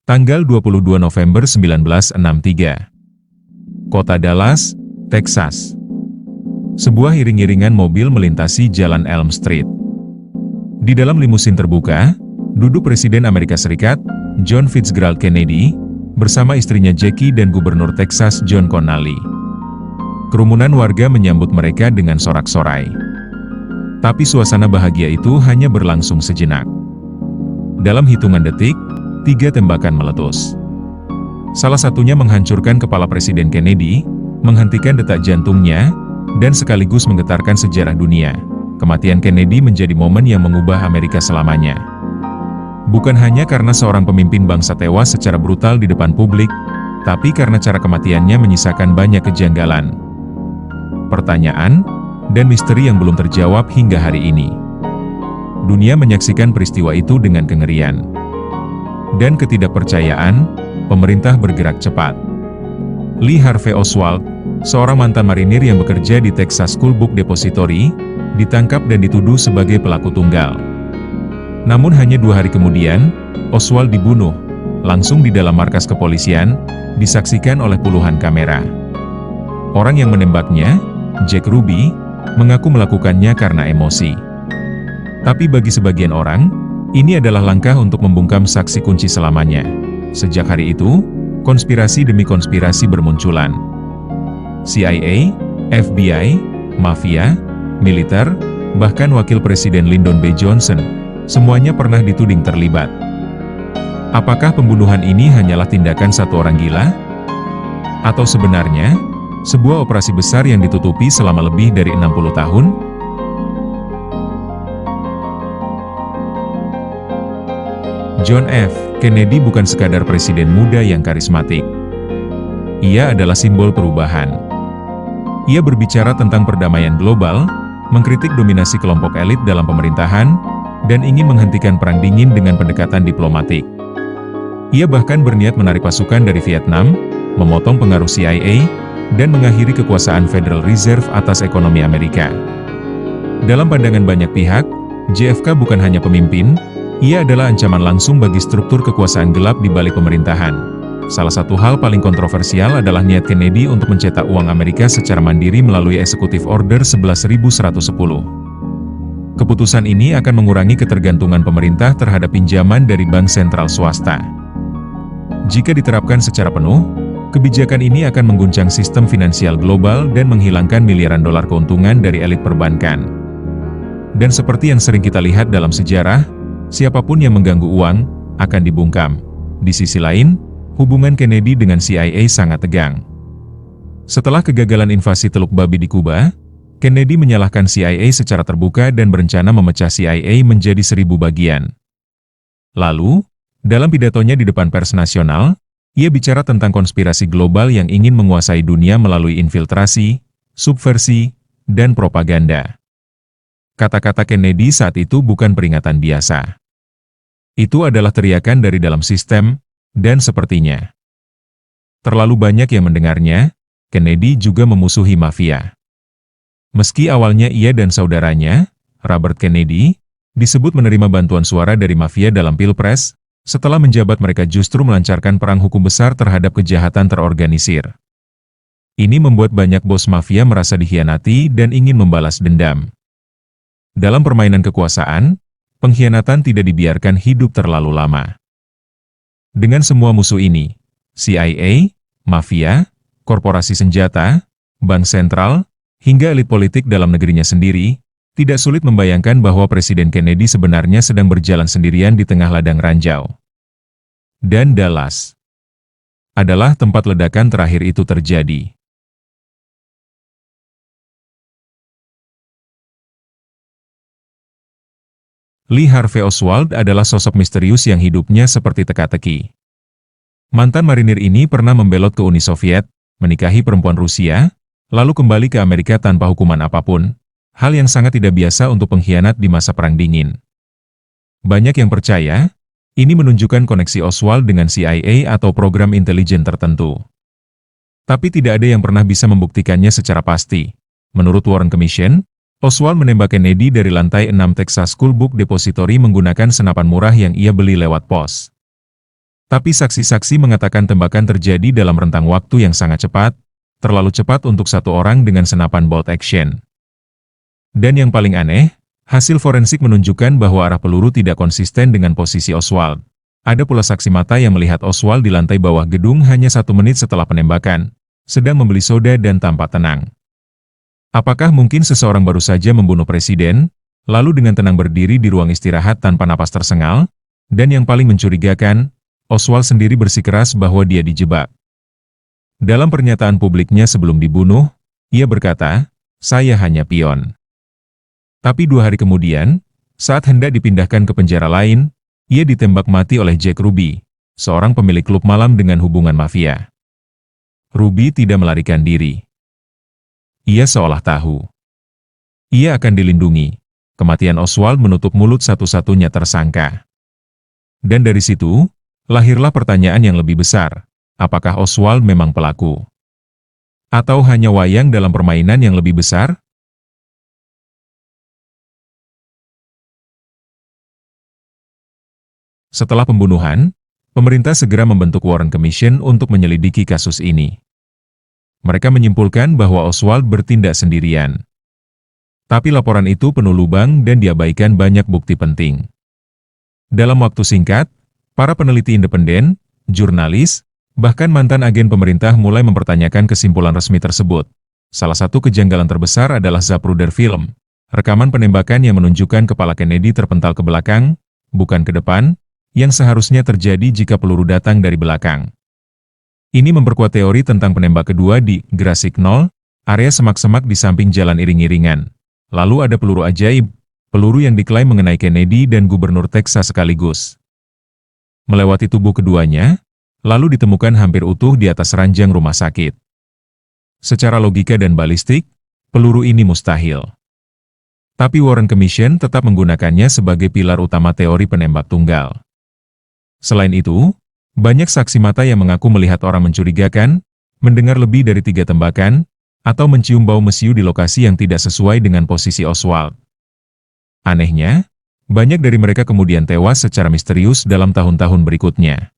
Tanggal 22 November 1963. Kota Dallas, Texas. Sebuah iring-iringan mobil melintasi jalan Elm Street. Di dalam limusin terbuka, duduk Presiden Amerika Serikat, John Fitzgerald Kennedy, bersama istrinya Jackie dan Gubernur Texas John Connally. Kerumunan warga menyambut mereka dengan sorak-sorai. Tapi suasana bahagia itu hanya berlangsung sejenak. Dalam hitungan detik, 3 tembakan meletus. Salah satunya menghancurkan kepala Presiden Kennedy, menghentikan detak jantungnya, dan sekaligus menggetarkan sejarah dunia. Kematian Kennedy menjadi momen yang mengubah Amerika selamanya. Bukan hanya karena seorang pemimpin bangsa tewas secara brutal di depan publik, tapi karena cara kematiannya menyisakan banyak kejanggalan, pertanyaan, dan misteri yang belum terjawab hingga hari ini. Dunia menyaksikan peristiwa itu dengan kengerian dan ketidakpercayaan. Pemerintah bergerak cepat. Lee Harvey Oswald, seorang mantan marinir yang bekerja di Texas School Book Depository, ditangkap dan dituduh sebagai pelaku tunggal. Namun hanya 2 hari kemudian, Oswald dibunuh, langsung di dalam markas kepolisian, disaksikan oleh puluhan kamera. Orang yang menembaknya, Jack Ruby, mengaku melakukannya karena emosi. Tapi bagi sebagian orang, ini adalah langkah untuk membungkam saksi kunci selamanya. Sejak hari itu, konspirasi demi konspirasi bermunculan. CIA, FBI, mafia, militer, bahkan wakil Presiden Lyndon B. Johnson, semuanya pernah dituding terlibat. Apakah pembunuhan ini hanyalah tindakan satu orang gila? Atau sebenarnya, sebuah operasi besar yang ditutupi selama lebih dari 60 tahun? John F. Kennedy bukan sekadar presiden muda yang karismatik. Ia adalah simbol perubahan. Ia berbicara tentang perdamaian global, mengkritik dominasi kelompok elit dalam pemerintahan, dan ingin menghentikan perang dingin dengan pendekatan diplomatik. Ia bahkan berniat menarik pasukan dari Vietnam, memotong pengaruh CIA, dan mengakhiri kekuasaan Federal Reserve atas ekonomi Amerika. Dalam pandangan banyak pihak, JFK bukan hanya pemimpin, ia adalah ancaman langsung bagi struktur kekuasaan gelap di balik pemerintahan. Salah satu hal paling kontroversial adalah niat Kennedy untuk mencetak uang Amerika secara mandiri melalui Executive Order 11.110. Keputusan ini akan mengurangi ketergantungan pemerintah terhadap pinjaman dari bank sentral swasta. Jika diterapkan secara penuh, kebijakan ini akan mengguncang sistem finansial global dan menghilangkan miliaran dolar keuntungan dari elit perbankan. Dan seperti yang sering kita lihat dalam sejarah, siapapun yang mengganggu uang, akan dibungkam. Di sisi lain, hubungan Kennedy dengan CIA sangat tegang. Setelah kegagalan invasi Teluk Babi di Kuba, Kennedy menyalahkan CIA secara terbuka dan berencana memecah CIA menjadi 1000 bagian. Lalu, dalam pidatonya di depan pers nasional, ia bicara tentang konspirasi global yang ingin menguasai dunia melalui infiltrasi, subversi, dan propaganda. Kata-kata Kennedy saat itu bukan peringatan biasa. Itu adalah teriakan dari dalam sistem, dan sepertinya terlalu banyak yang mendengarnya. Kennedy juga memusuhi mafia. Meski awalnya ia dan saudaranya, Robert Kennedy, disebut menerima bantuan suara dari mafia dalam Pilpres, setelah menjabat mereka justru melancarkan perang hukum besar terhadap kejahatan terorganisir. Ini membuat banyak bos mafia merasa dikhianati dan ingin membalas dendam. Dalam permainan kekuasaan, pengkhianatan tidak dibiarkan hidup terlalu lama. Dengan semua musuh ini, CIA, mafia, korporasi senjata, bank sentral, hingga elit politik dalam negerinya sendiri, tidak sulit membayangkan bahwa Presiden Kennedy sebenarnya sedang berjalan sendirian di tengah ladang ranjau. Dan Dallas adalah tempat ledakan terakhir itu terjadi. Lee Harvey Oswald adalah sosok misterius yang hidupnya seperti teka-teki. Mantan marinir ini pernah membelot ke Uni Soviet, menikahi perempuan Rusia, lalu kembali ke Amerika tanpa hukuman apapun, hal yang sangat tidak biasa untuk pengkhianat di masa Perang Dingin. Banyak yang percaya, ini menunjukkan koneksi Oswald dengan CIA atau program intelijen tertentu. Tapi tidak ada yang pernah bisa membuktikannya secara pasti. Menurut Warren Commission, Oswald menembak Kennedy dari lantai 6 Texas School Book Depository menggunakan senapan murah yang ia beli lewat pos. Tapi saksi-saksi mengatakan tembakan terjadi dalam rentang waktu yang sangat cepat, terlalu cepat untuk satu orang dengan senapan bolt action. Dan yang paling aneh, hasil forensik menunjukkan bahwa arah peluru tidak konsisten dengan posisi Oswald. Ada pula saksi mata yang melihat Oswald di lantai bawah gedung hanya 1 menit setelah penembakan, sedang membeli soda dan tampak tenang. Apakah mungkin seseorang baru saja membunuh presiden, lalu dengan tenang berdiri di ruang istirahat tanpa napas tersengal? Dan yang paling mencurigakan, Oswald sendiri bersikeras bahwa dia dijebak. Dalam pernyataan publiknya sebelum dibunuh, ia berkata, "Saya hanya pion." Tapi 2 hari kemudian, saat hendak dipindahkan ke penjara lain, ia ditembak mati oleh Jack Ruby, seorang pemilik klub malam dengan hubungan mafia. Ruby tidak melarikan diri. Ia seolah tahu. Ia akan dilindungi. Kematian Oswald menutup mulut satu-satunya tersangka. Dan dari situ, lahirlah pertanyaan yang lebih besar. Apakah Oswald memang pelaku? Atau hanya wayang dalam permainan yang lebih besar? Setelah pembunuhan, pemerintah segera membentuk Warren Commission untuk menyelidiki kasus ini. Mereka menyimpulkan bahwa Oswald bertindak sendirian. Tapi laporan itu penuh lubang dan diabaikan banyak bukti penting. Dalam waktu singkat, para peneliti independen, jurnalis, bahkan mantan agen pemerintah mulai mempertanyakan kesimpulan resmi tersebut. Salah satu kejanggalan terbesar adalah Zapruder Film, rekaman penembakan yang menunjukkan kepala Kennedy terpental ke belakang, bukan ke depan, yang seharusnya terjadi jika peluru datang dari belakang. Ini memperkuat teori tentang penembak kedua di Grasik 0, area semak-semak di samping jalan iring-iringan. Lalu ada peluru ajaib, peluru yang diklaim mengenai Kennedy dan Gubernur Texas sekaligus. Melewati tubuh keduanya, lalu ditemukan hampir utuh di atas ranjang rumah sakit. Secara logika dan balistik, peluru ini mustahil. Tapi Warren Commission tetap menggunakannya sebagai pilar utama teori penembak tunggal. Selain itu, banyak saksi mata yang mengaku melihat orang mencurigakan, mendengar lebih dari 3 tembakan, atau mencium bau mesiu di lokasi yang tidak sesuai dengan posisi Oswald. Anehnya, banyak dari mereka kemudian tewas secara misterius dalam tahun-tahun berikutnya.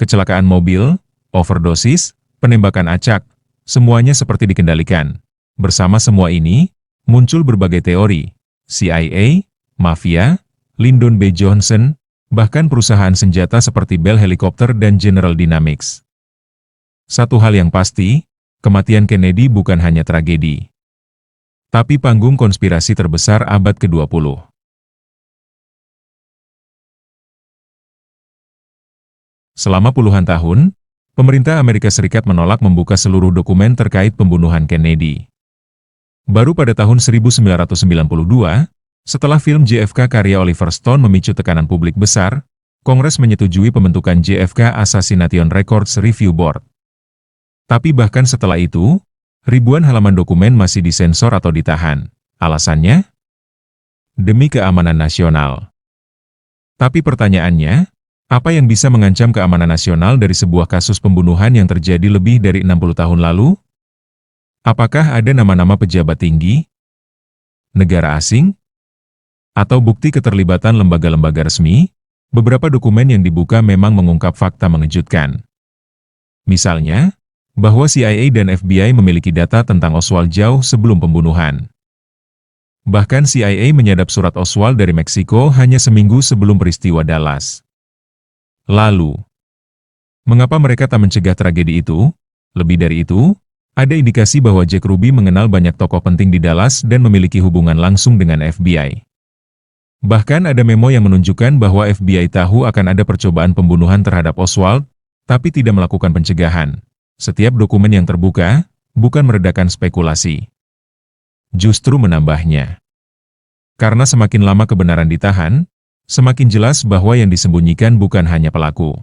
Kecelakaan mobil, overdosis, penembakan acak, semuanya seperti dikendalikan. Bersama semua ini, muncul berbagai teori, CIA, mafia, Lyndon B. Johnson, bahkan perusahaan senjata seperti Bell Helicopter dan General Dynamics. Satu hal yang pasti, kematian Kennedy bukan hanya tragedi, tapi panggung konspirasi terbesar abad ke-20. Selama puluhan tahun, pemerintah Amerika Serikat menolak membuka seluruh dokumen terkait pembunuhan Kennedy. Baru pada tahun 1992, setelah film JFK karya Oliver Stone memicu tekanan publik besar, Kongres menyetujui pembentukan JFK Assassination Records Review Board. Tapi bahkan setelah itu, ribuan halaman dokumen masih disensor atau ditahan. Alasannya? Demi keamanan nasional. Tapi pertanyaannya, apa yang bisa mengancam keamanan nasional dari sebuah kasus pembunuhan yang terjadi lebih dari 60 tahun lalu? Apakah ada nama-nama pejabat tinggi, negara asing, atau bukti keterlibatan lembaga-lembaga resmi? Beberapa dokumen yang dibuka memang mengungkap fakta mengejutkan. Misalnya, bahwa CIA dan FBI memiliki data tentang Oswald jauh sebelum pembunuhan. Bahkan CIA menyadap surat Oswald dari Meksiko hanya seminggu sebelum peristiwa Dallas. Lalu, mengapa mereka tak mencegah tragedi itu? Lebih dari itu, ada indikasi bahwa Jack Ruby mengenal banyak tokoh penting di Dallas dan memiliki hubungan langsung dengan FBI. Bahkan ada memo yang menunjukkan bahwa FBI tahu akan ada percobaan pembunuhan terhadap Oswald, tapi tidak melakukan pencegahan. Setiap dokumen yang terbuka, bukan meredakan spekulasi, justru menambahnya. Karena semakin lama kebenaran ditahan, semakin jelas bahwa yang disembunyikan bukan hanya pelaku,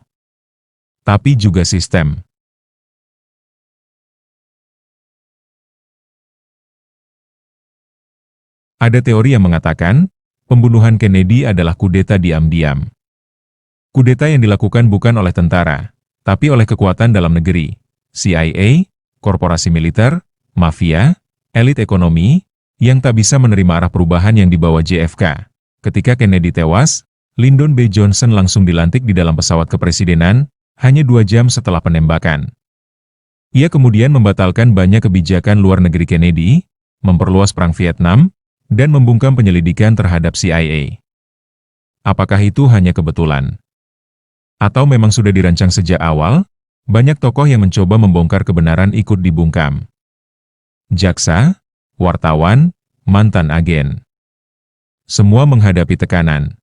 tapi juga sistem. Ada teori yang mengatakan, pembunuhan Kennedy adalah kudeta diam-diam. Kudeta yang dilakukan bukan oleh tentara, tapi oleh kekuatan dalam negeri. CIA, korporasi militer, mafia, elit ekonomi, yang tak bisa menerima arah perubahan yang dibawa JFK. Ketika Kennedy tewas, Lyndon B. Johnson langsung dilantik di dalam pesawat kepresidenan, hanya 2 jam setelah penembakan. Ia kemudian membatalkan banyak kebijakan luar negeri Kennedy, memperluas Perang Vietnam, dan membungkam penyelidikan terhadap CIA. Apakah itu hanya kebetulan? Atau memang sudah dirancang sejak awal? Banyak tokoh yang mencoba membongkar kebenaran ikut dibungkam. Jaksa, wartawan, mantan agen. Semua menghadapi tekanan.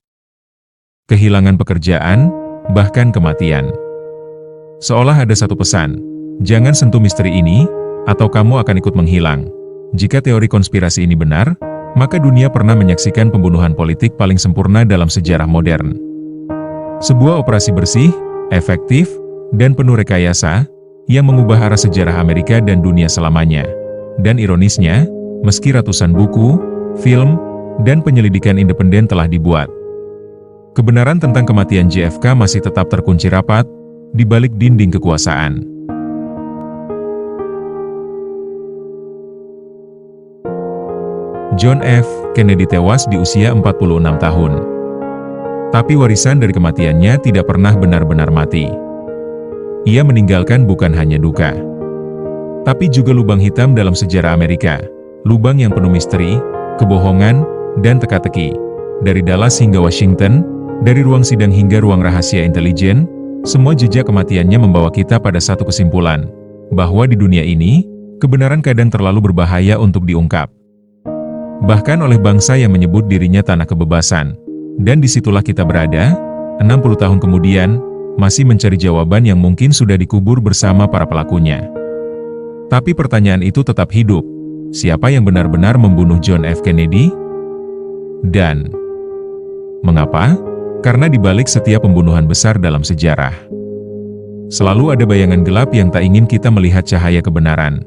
Kehilangan pekerjaan, bahkan kematian. Seolah ada satu pesan, jangan sentuh misteri ini, atau kamu akan ikut menghilang. Jika teori konspirasi ini benar, maka dunia pernah menyaksikan pembunuhan politik paling sempurna dalam sejarah modern. Sebuah operasi bersih, efektif, dan penuh rekayasa, yang mengubah arah sejarah Amerika dan dunia selamanya. Dan ironisnya, meski ratusan buku, film, dan penyelidikan independen telah dibuat, kebenaran tentang kematian JFK masih tetap terkunci rapat di balik dinding kekuasaan. John F. Kennedy tewas di usia 46 tahun. Tapi warisan dari kematiannya tidak pernah benar-benar mati. Ia meninggalkan bukan hanya duka, tapi juga lubang hitam dalam sejarah Amerika. Lubang yang penuh misteri, kebohongan, dan teka-teki. Dari Dallas hingga Washington, dari ruang sidang hingga ruang rahasia intelijen, semua jejak kematiannya membawa kita pada satu kesimpulan, bahwa di dunia ini, kebenaran kadang terlalu berbahaya untuk diungkap. Bahkan oleh bangsa yang menyebut dirinya tanah kebebasan. Dan disitulah kita berada, 60 tahun kemudian, masih mencari jawaban yang mungkin sudah dikubur bersama para pelakunya. Tapi pertanyaan itu tetap hidup. Siapa yang benar-benar membunuh John F. Kennedy? Dan mengapa? Karena di balik setiap pembunuhan besar dalam sejarah, selalu ada bayangan gelap yang tak ingin kita melihat cahaya kebenaran.